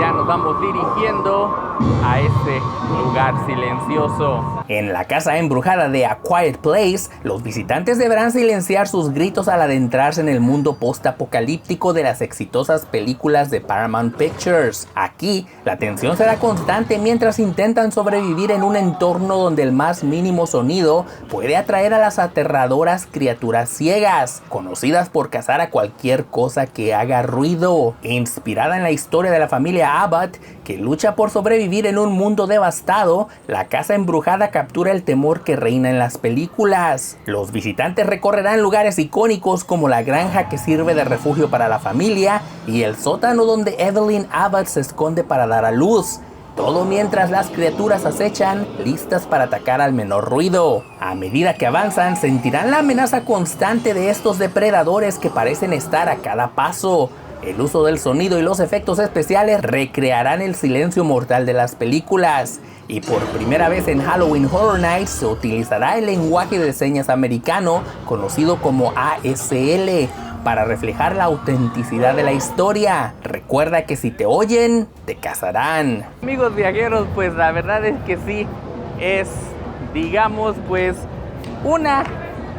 Ya nos vamos dirigiendo a ese lugar silencioso. En la casa embrujada de A Quiet Place, los visitantes deberán silenciar sus gritos al adentrarse en el mundo post-apocalíptico de las exitosas películas de Paramount Pictures. Aquí, la tensión será constante mientras intentan sobrevivir en un entorno donde el más mínimo sonido puede atraer a las aterradoras criaturas ciegas, conocidas por cazar a cualquier cosa que haga ruido. Inspirada en la historia de la familia Abbott, que lucha por sobrevivir en un mundo devastado, la casa embrujada captura el temor que reina en las películas. Los visitantes recorrerán lugares icónicos como la granja que sirve de refugio para la familia y el sótano donde Evelyn Abbott se esconde para dar a luz. Todo mientras las criaturas acechan, listas para atacar al menor ruido. A medida que avanzan, sentirán la amenaza constante de estos depredadores que parecen estar a cada paso. El uso del sonido y los efectos especiales recrearán el silencio mortal de las películas. Y por primera vez en Halloween Horror Nights se utilizará el lenguaje de señas americano, conocido como ASL, para reflejar la autenticidad de la historia. Recuerda que si te oyen, te cazarán. Amigos viajeros, pues la verdad es que sí, es, digamos, pues una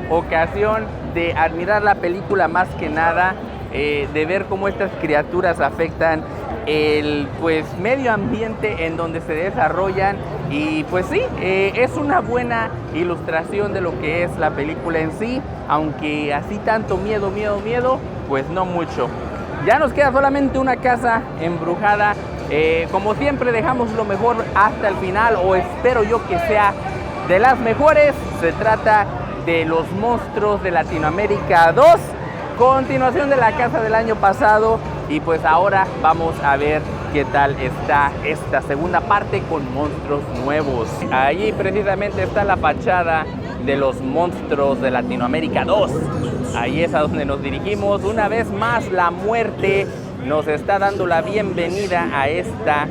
ocasión de admirar la película más que nada, de ver cómo estas criaturas afectan el pues medio ambiente en donde se desarrollan y pues sí, es una buena ilustración de lo que es la película en sí, aunque así tanto miedo, pues no mucho. Ya nos queda solamente una casa embrujada. Como siempre dejamos lo mejor hasta el final, o espero yo que sea de las mejores. Se trata de Los Monstruos de Latinoamérica 2, continuación de la casa del año pasado, y pues ahora vamos a ver qué tal está esta segunda parte con monstruos nuevos. Allí precisamente está la fachada de Los Monstruos de Latinoamérica 2. Ahí es a donde nos dirigimos. Una vez más la muerte nos está dando la bienvenida a esta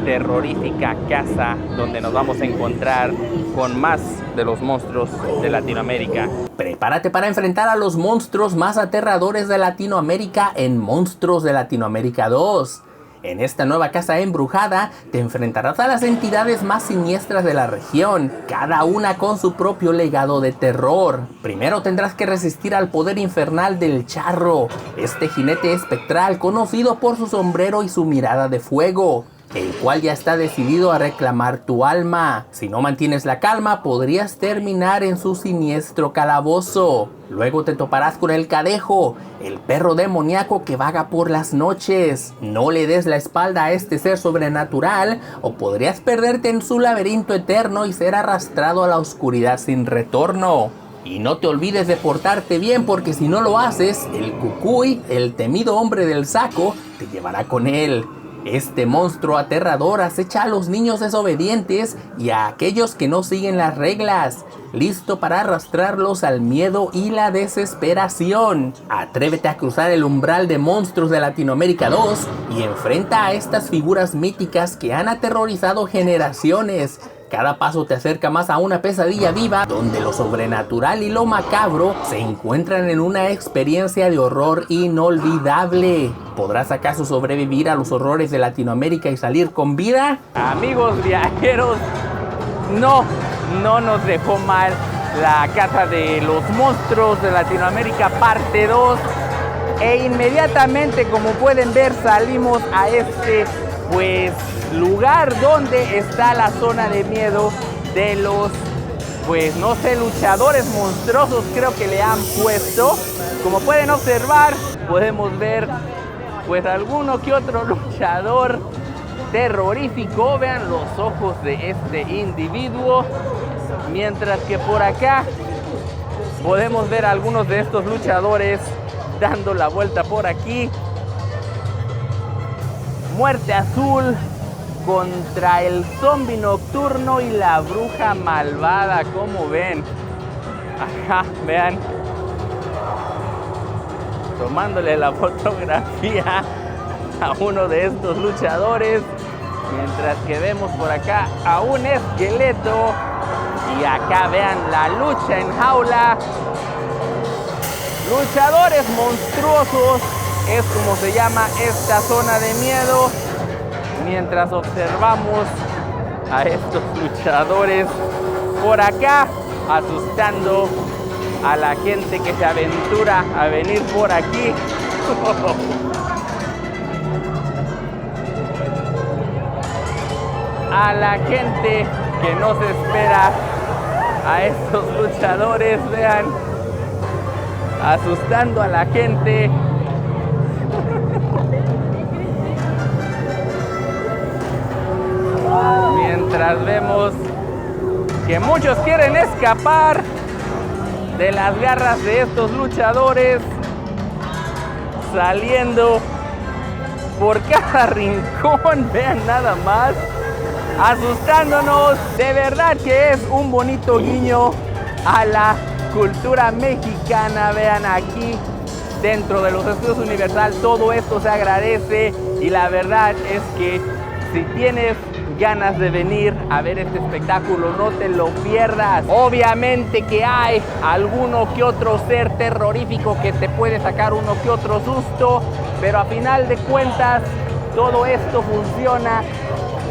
terrorífica casa donde nos vamos a encontrar con más de los monstruos de Latinoamérica. Prepárate para enfrentar a los monstruos más aterradores de Latinoamérica en Monstruos de Latinoamérica 2. En esta nueva casa embrujada te enfrentarás a las entidades más siniestras de la región, cada una con su propio legado de terror. Primero tendrás que resistir al poder infernal del Charro, este jinete espectral conocido por su sombrero y su mirada de fuego, el cual ya está decidido a reclamar tu alma. Si no mantienes la calma, podrías terminar en su siniestro calabozo. Luego te toparás con el Cadejo, el perro demoníaco que vaga por las noches. No le des la espalda a este ser sobrenatural o podrías perderte en su laberinto eterno y ser arrastrado a la oscuridad sin retorno. Y no te olvides de portarte bien, porque si no lo haces, el Cucuy, el temido hombre del saco, te llevará con él. Este monstruo aterrador acecha a los niños desobedientes y a aquellos que no siguen las reglas, listo para arrastrarlos al miedo y la desesperación. Atrévete a cruzar el umbral de Monstruos de Latinoamérica 2 y enfrenta a estas figuras míticas que han aterrorizado generaciones. Cada paso te acerca más a una pesadilla viva donde lo sobrenatural y lo macabro se encuentran en una experiencia de horror inolvidable. ¿Podrás acaso sobrevivir a los horrores de Latinoamérica y salir con vida? Amigos viajeros, no nos dejó mal la casa de los monstruos de Latinoamérica parte 2. E inmediatamente, como pueden ver, salimos a este pues lugar donde está la zona de miedo de los, pues no sé, luchadores monstruosos, creo que le han puesto. Como pueden observar, podemos ver pues alguno que otro luchador terrorífico. Vean los ojos de este individuo, mientras que por acá podemos ver algunos de estos luchadores dando la vuelta por aquí. Muerte azul contra el zombie nocturno y la bruja malvada, como ven. Ajá, vean. Tomándole la fotografía a uno de estos luchadores. Mientras que vemos por acá a un esqueleto. Y acá vean la lucha en jaula. Luchadores monstruosos es como se llama esta zona de miedo. Mientras observamos a estos luchadores por acá, asustando a la gente que se aventura a venir por aquí. A la gente que no se espera a estos luchadores, vean, asustando a la gente. Mientras vemos que muchos quieren escapar de las garras de estos luchadores, saliendo por cada rincón, vean nada más, asustándonos. De verdad que es un bonito guiño a la cultura mexicana. Vean aquí dentro de los estudios Universal, todo esto se agradece y la verdad es que si tienes ganas de venir a ver este espectáculo, no te lo pierdas. Obviamente que hay alguno que otro ser terrorífico que te puede sacar uno que otro susto, pero a final de cuentas todo esto funciona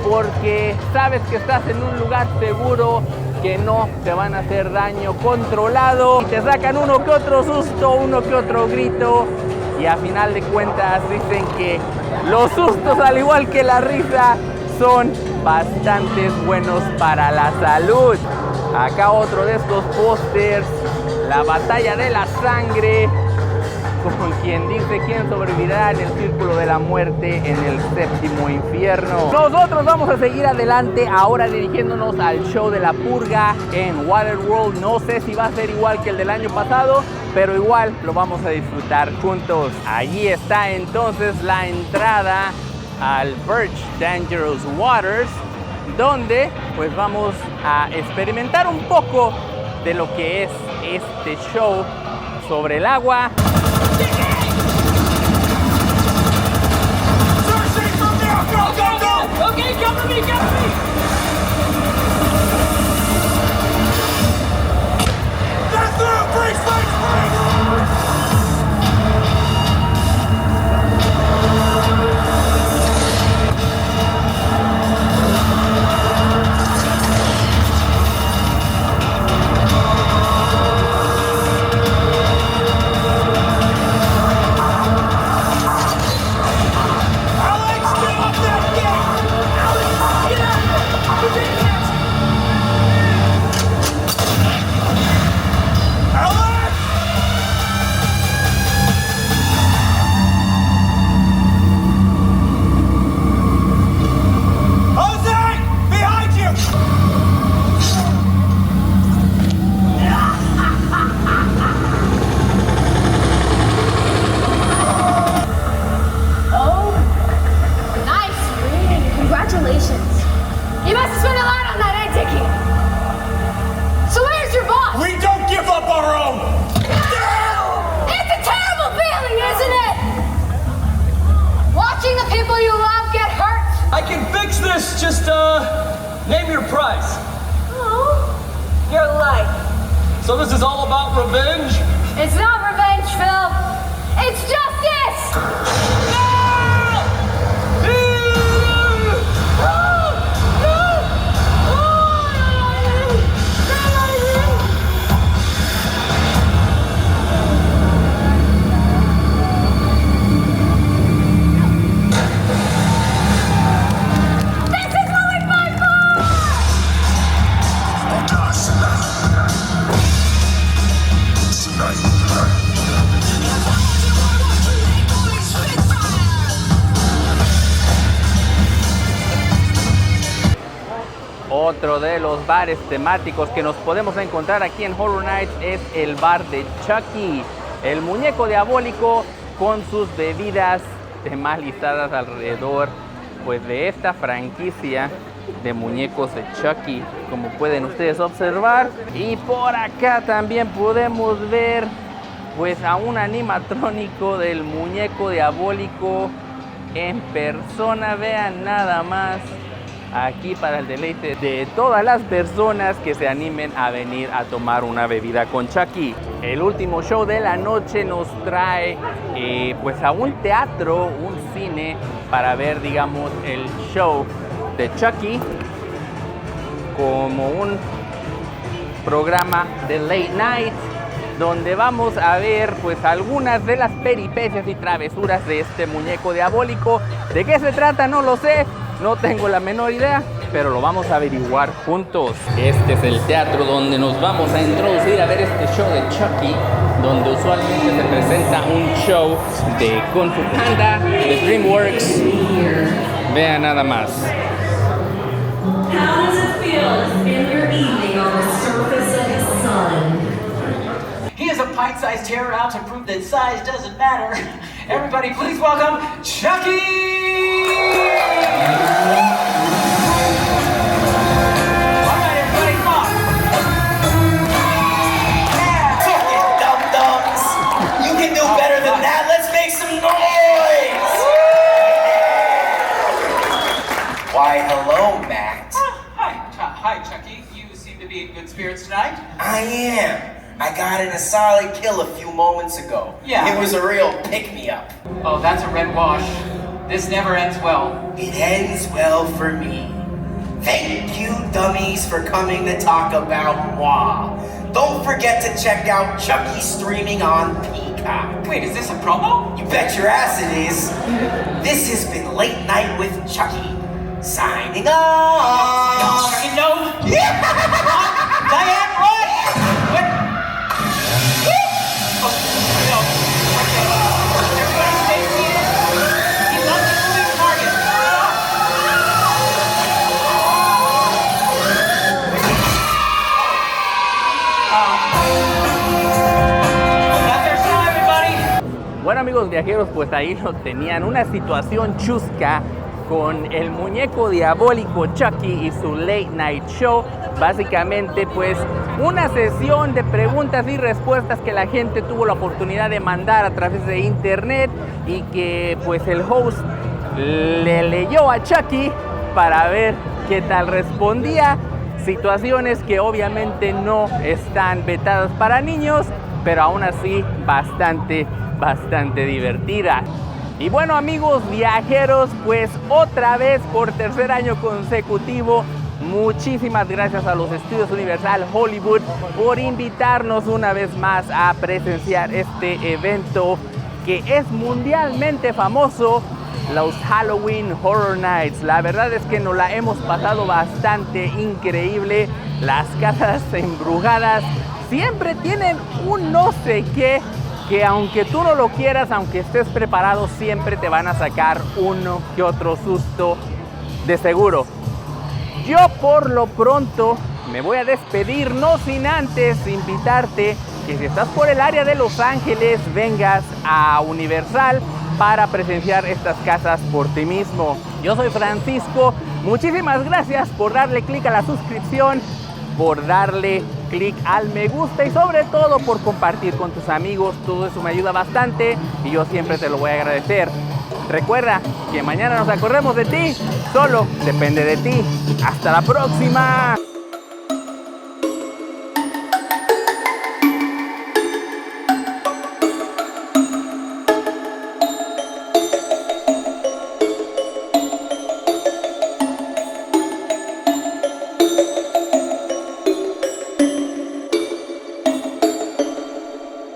porque sabes que estás en un lugar seguro, que no te van a hacer daño, controlado, y te sacan uno que otro susto, uno que otro grito, y a final de cuentas dicen que los sustos, al igual que la risa, son bastante buenos para la salud. Acá otro de estos pósters, la batalla de la sangre, con quien dice quién sobrevivirá en el círculo de la muerte en el séptimo infierno. Nosotros vamos a seguir adelante, ahora dirigiéndonos al show de la purga en Waterworld. No sé si va a ser igual que el del año pasado, pero igual lo vamos a disfrutar juntos. Allí está entonces la entrada al Verge Dangerous Waters, donde pues vamos a experimentar un poco de lo que es este show sobre el agua.
Name your price.
Oh, your life.
So this is all about revenge?
It's not revenge, Phil. It's justice!
Otro de los bares temáticos que nos podemos encontrar aquí en Horror Nights es el bar de Chucky, el muñeco diabólico con sus bebidas temalizadas alrededor pues de esta franquicia de muñecos de Chucky, como pueden ustedes observar. Y por acá también podemos ver pues a un animatrónico del muñeco diabólico en persona, vean nada más aquí para el deleite de todas las personas que se animen a venir a tomar una bebida con Chucky. El último show de la noche nos trae pues a un teatro, un cine, para ver, digamos, el show de Chucky como un programa de late night, donde vamos a ver pues algunas de las peripecias y travesuras de este muñeco diabólico. ¿De qué se trata? No lo sé, no tengo la menor idea, pero lo vamos a averiguar juntos. Este es el teatro donde nos vamos a introducir a ver este show de Chucky, donde usualmente se presenta un show de Kung Fu Panda, de DreamWorks. Vean nada más.
How does it feel to spend your evening on the surface of the sun?
He is a pint-sized terror out to prove that size doesn't matter. Everybody, please welcome Chucky! All right, everybody, come on. Yeah, fuck it, dum-dums. You can do better than that. Let's make some noise. Why, hello, Matt. Hi, Chucky. You seem to be in good spirits tonight.
I am. I got in a solid kill a few moments ago.
Yeah.
It was a real pick-me-up.
Oh, that's a red wash. This never ends well.
It ends well for me. Thank you, dummies, for coming to talk about moi. Don't forget to check out Chucky streaming on Peacock.
Wait, is this a promo?
You bet your ass it is. This has been Late Night with Chucky. Signing off.
Chucky, no. Diane, run! What? Oh, no. Everybody stay seated. He loves the moving target. That's our show, everybody.
Bueno, amigos viajeros, pues ahí lo tenían, una situación chusca con el muñeco diabólico Chucky y su late night show. Básicamente pues una sesión de preguntas y respuestas que la gente tuvo la oportunidad de mandar a través de internet y que pues el host le leyó a Chucky para ver qué tal respondía. Situaciones que obviamente no están vetadas para niños, pero aún así bastante divertidas. Y bueno, amigos viajeros, pues otra vez por tercer año consecutivo, muchísimas gracias a los Estudios Universal Hollywood por invitarnos una vez más a presenciar este evento que es mundialmente famoso, los Halloween Horror Nights. La verdad es que nos la hemos pasado bastante increíble. Las casas embrujadas siempre tienen un no sé qué, que aunque tú no lo quieras, aunque estés preparado, siempre te van a sacar uno que otro susto de seguro. Yo por lo pronto me voy a despedir, no sin antes invitarte que si estás por el área de Los Ángeles, vengas a Universal para presenciar estas casas por ti mismo. Yo soy Francisco, muchísimas gracias por darle clic a la suscripción, por darle clic al me gusta y sobre todo por compartir con tus amigos. Todo eso me ayuda bastante y yo siempre te lo voy a agradecer. Recuerda que mañana nos acordemos de ti, solo depende de ti. ¡Hasta la próxima!